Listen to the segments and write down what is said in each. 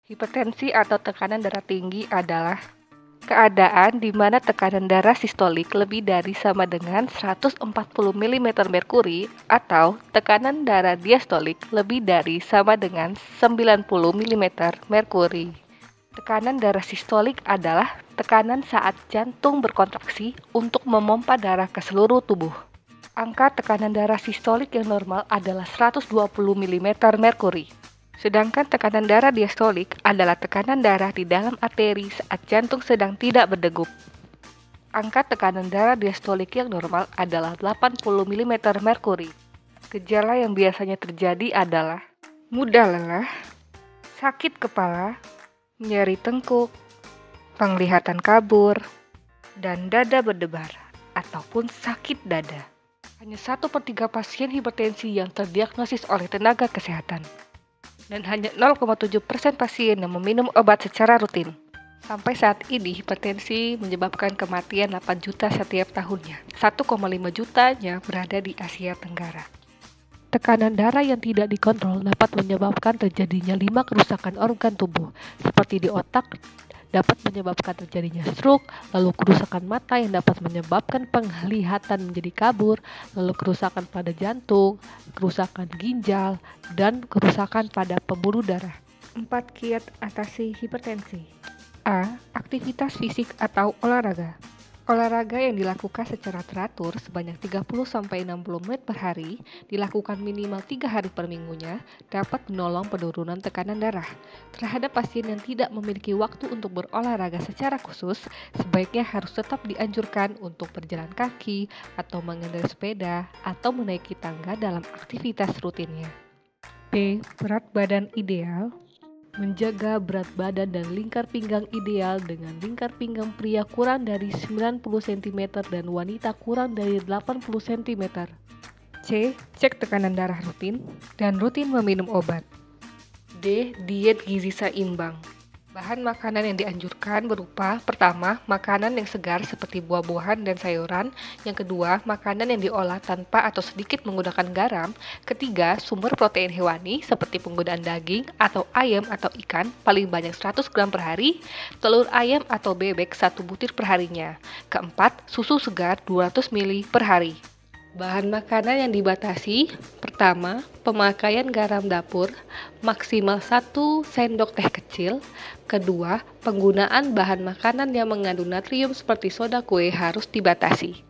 Hipertensi atau tekanan darah tinggi adalah keadaan di mana tekanan darah sistolik lebih dari sama dengan 140 mm merkuri atau tekanan darah diastolik lebih dari sama dengan 90 mm merkuri. Tekanan darah sistolik adalah tekanan saat jantung berkontraksi untuk memompa darah ke seluruh tubuh. Angka tekanan darah sistolik yang normal adalah 120 mm merkuri. Sedangkan tekanan darah diastolik adalah tekanan darah di dalam arteri saat jantung sedang tidak berdegup. Angka tekanan darah diastolik yang normal adalah 80 mm merkuri. Gejala yang biasanya terjadi adalah mudah lelah, sakit kepala, nyeri tengkuk, penglihatan kabur, dan dada berdebar ataupun sakit dada. Hanya 1/3 pasien hipertensi yang terdiagnosis oleh tenaga kesehatan. Dan hanya 0,7% pasien yang meminum obat secara rutin. Sampai saat ini, hipertensi menyebabkan kematian 8 juta setiap tahunnya. 1,5 jutanya berada di Asia Tenggara. Tekanan darah yang tidak dikontrol dapat menyebabkan terjadinya 5 kerusakan organ tubuh, seperti di otak, dapat menyebabkan terjadinya stroke, lalu kerusakan mata yang dapat menyebabkan penglihatan menjadi kabur, lalu kerusakan pada jantung, kerusakan ginjal, dan kerusakan pada pembuluh darah. 4 kiat atasi hipertensi. A. Aktivitas fisik atau olahraga. Olahraga yang dilakukan secara teratur sebanyak 30-60 menit per hari, dilakukan minimal 3 hari per minggunya, dapat menolong penurunan tekanan darah. Terhadap pasien yang tidak memiliki waktu untuk berolahraga secara khusus, sebaiknya harus tetap dianjurkan untuk berjalan kaki, atau mengendarai sepeda, atau menaiki tangga dalam aktivitas rutinnya. B. Berat badan ideal. Menjaga berat badan dan lingkar pinggang ideal dengan lingkar pinggang pria kurang dari 90 cm dan wanita kurang dari 80 cm. C. Cek tekanan darah rutin dan rutin meminum obat. D. Diet gizi seimbang. Bahan makanan yang dianjurkan berupa: pertama, makanan yang segar seperti buah-buahan dan sayuran. Yang kedua, makanan yang diolah tanpa atau sedikit menggunakan garam. Ketiga, sumber protein hewani seperti penggunaan daging atau ayam atau ikan paling banyak 100 gram per hari, telur ayam atau bebek 1 butir per harinya. Keempat, susu segar 200 ml per hari. Bahan makanan yang dibatasi: pertama, pemakaian garam dapur maksimal 1 sendok teh kecil. Kedua, penggunaan bahan makanan yang mengandung natrium seperti soda kue harus dibatasi.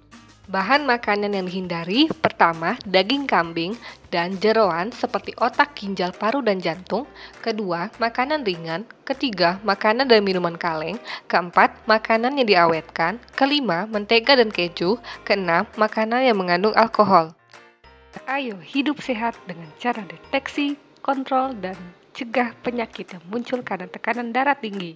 Bahan makanan yang dihindari: pertama, daging kambing dan jeroan seperti otak, ginjal, paru, dan jantung. Kedua, makanan ringan. Ketiga, makanan dan minuman kaleng. Keempat, makanan yang diawetkan. Kelima, mentega dan keju. Keenam, makanan yang mengandung alkohol. Ayo hidup sehat dengan cara deteksi, kontrol, dan cegah penyakit yang muncul karena tekanan darah tinggi.